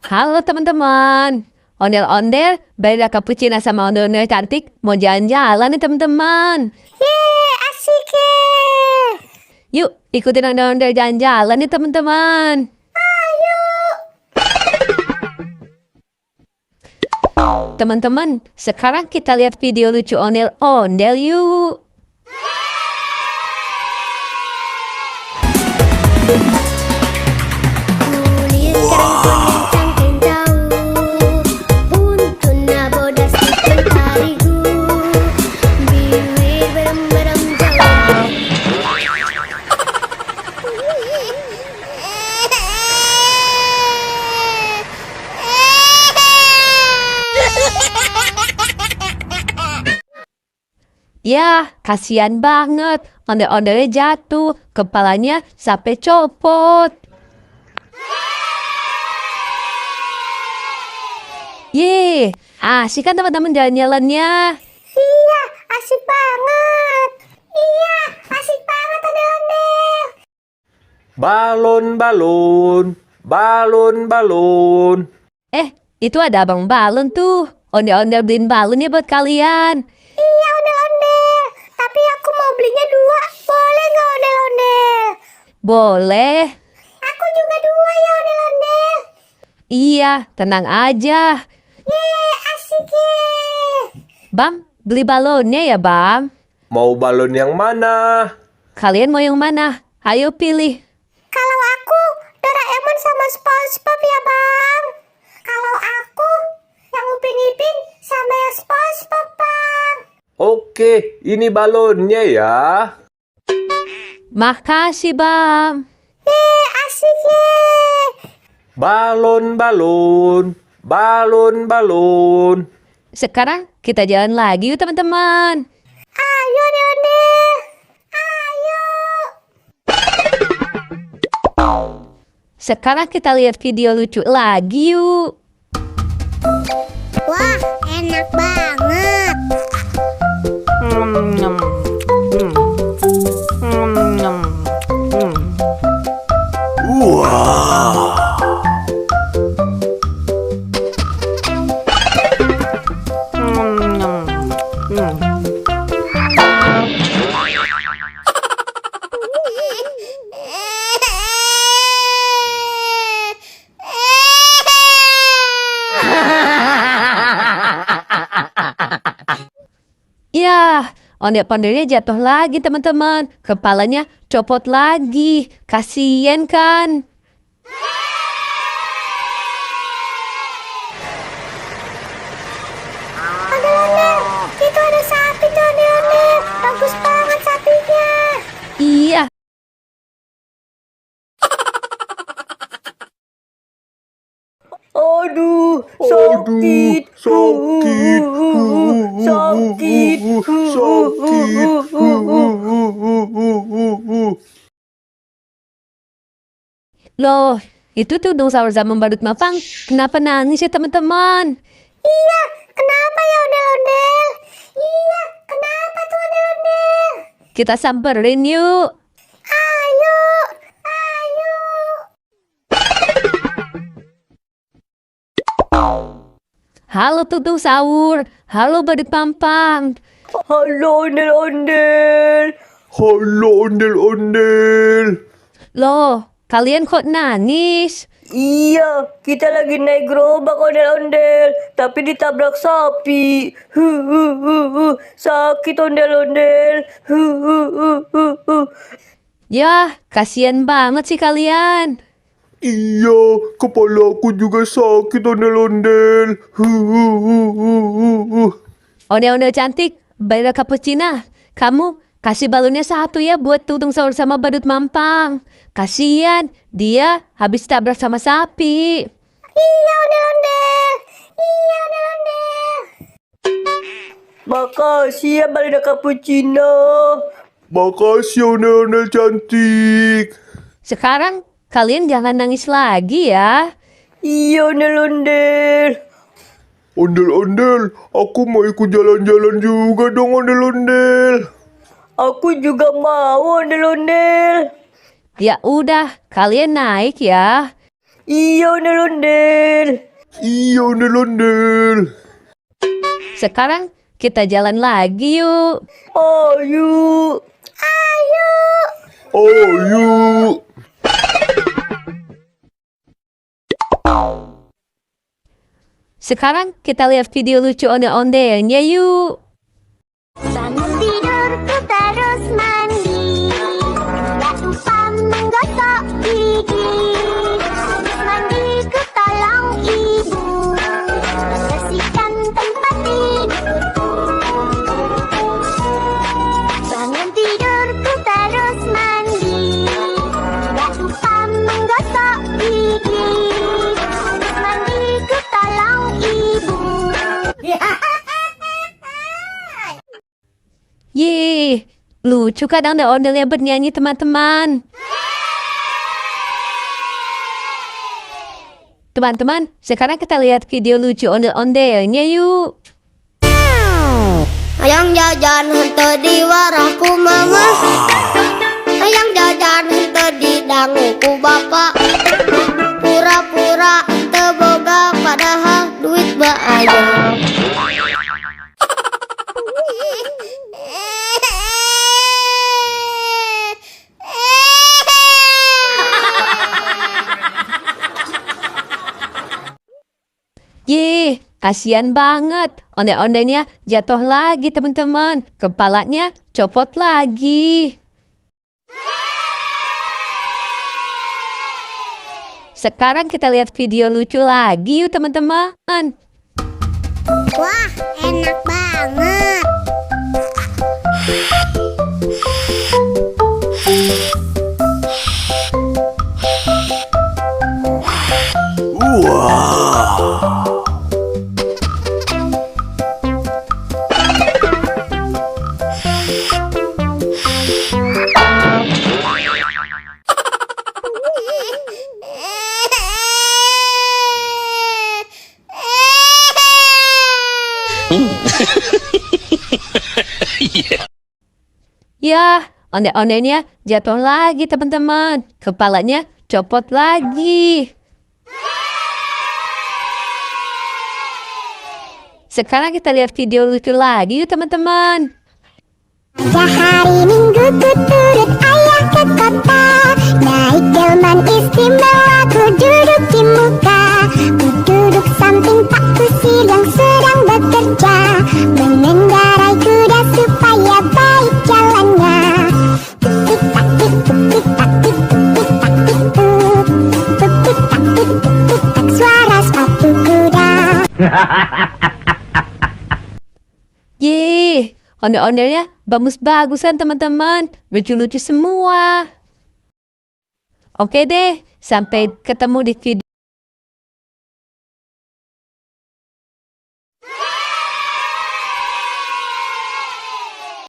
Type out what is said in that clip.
Halo teman-teman. Ondel-ondel, Bella Cappuccina sama ondel-ondel cantik mau jalan-jalan nih teman-teman. Yeay, asik ya. Yuk, ikutin ondel-ondel jalan-jalan nih teman-teman. Teman-teman, sekarang kita lihat video lucu ondel-ondel yuk. Kulit kering kuning cangkeng jauh, buntutnya bodas di tarigu, bibir berem-berem jauh. Ya, kasihan banget. Ondel-ondelnya jatuh, kepalanya sampai copot. Yeay, asik kan teman-teman jalan-jalannya. Iya, asik banget. Iya, asik banget ondel-ondel. Balon, balon, balon, balon. Itu ada abang balon tuh. Ondel-ondel beliin balon ya buat kalian. Iya, ondel-ondel. Tapi aku mau belinya 2. Boleh nggak ondel-ondel? Boleh. Aku juga 2 ya ondel-ondel. Iya, tenang aja. Yeay, asik ya. Bam, beli balonnya ya Bam. Mau balon yang mana? Kalian mau yang mana? Ayo pilih. Kalau aku Doraemon sama SpongeBob ya bang. Kalau aku yang Upin Ipin sama yang SpongeBob bang. Oke, ini balonnya ya. Makasih Bam. Yeay, asik ya. Balon, balon, balon, balon. Sekarang kita jalan lagi yuk teman-teman. Ayo ondel-ondel. Ayo. Sekarang kita lihat video lucu lagi yuk. Wah, enak banget. Ya, ondel-ondelnya jatuh lagi teman-teman. Kepalanya copot lagi. Kasian kan? Ondel-ondel, itu ada sapi tuh ondel-ondel. Bagus banget sapinya. Iya. Aduh, sakit, sakit, sakit, Loh, itu tuh dinosaurus zaman badut mapang. Kenapa nangis ya teman-teman? Iya, kenapa ya ondel-ondel? Iya, kenapa tuh ondel-ondel? Kita samperin yuk. Ayo, ayo. Halo tutung sahur. Halo badut pampang. halo ondel-ondel. Halo, ondel-ondel. Loh, kalian kok nangis? Iya, kita lagi naik gerobak ondel-ondel, tapi ditabrak sapi. Sakit ondel-ondel. Ya, kasihan banget sih kalian. Iya, kepala aku juga sakit, ondel-ondel. Ondel-ondel cantik, Bella Cappuccina. Kamu kasih balonnya 1 ya buat tutung sahur sama badut mampang. Kasihan, dia habis tabrak sama sapi. Iya ondel-ondel. Iya ondel-ondel. Makasih ya balada cappuccino. Makasih, ondel-ondel cantik. Sekarang kalian jangan nangis lagi ya. Iya ondel-ondel. Ondel-ondel, aku mau ikut jalan-jalan juga dong, ondel-ondel. Aku juga mau ondel-ondel. Ya udah, kalian naik ya. Iya ondel-ondel. Iya ondel-ondel. Sekarang kita jalan lagi yuk. Ayo. Ayo. Sekarang kita lihat video lucu ondel-ondelnya yuk. Bangun tidurku terus mandi, gak lupa menggosok gigi. Habis mandi ku tolong ibu bersihkan tempat tidurku. Bangun tidurku terus mandi, gak lupa menggosok gigi. Habis mandi ku tolong ibu. Yeay, lucu kan ondel-ondelnya bernyanyi teman-teman. Teman-teman, sekarang kita lihat video lucu ondel-ondelnya yuk. Ayang jajan hente di warahku mama, ayang jajan hente di danguku bapak. Pura-pura teboga padahal duit banyak. Yeay, kasihan banget. Ondel-ondelnya jatuh lagi teman-teman. Kepalanya copot lagi. Sekarang kita lihat video lucu lagi yuk teman-teman. Wah, enak banget. Ya, ondel-ondelnya jatuh lagi teman-teman. Kepalanya copot lagi. Sekarang kita lihat video lucu lagi yuk teman-teman. Sehari Minggu ku turut ayah ke kota, naik delman istimewa ku duduk di muka. Ku duduk samping Pak Kusir yang sedang bekerja, mengendarai kuda supaya baik jalannya. Tuk tak tik tuk tik tak tik tuk tik tak tik tuk. Tuk tik tak tik tuk tik tak suara sepatu kuda. Yeay, ondel-ondelnya bagus-bagusan teman-teman. Lucu-lucu semua. Oke deh, sampai ketemu di video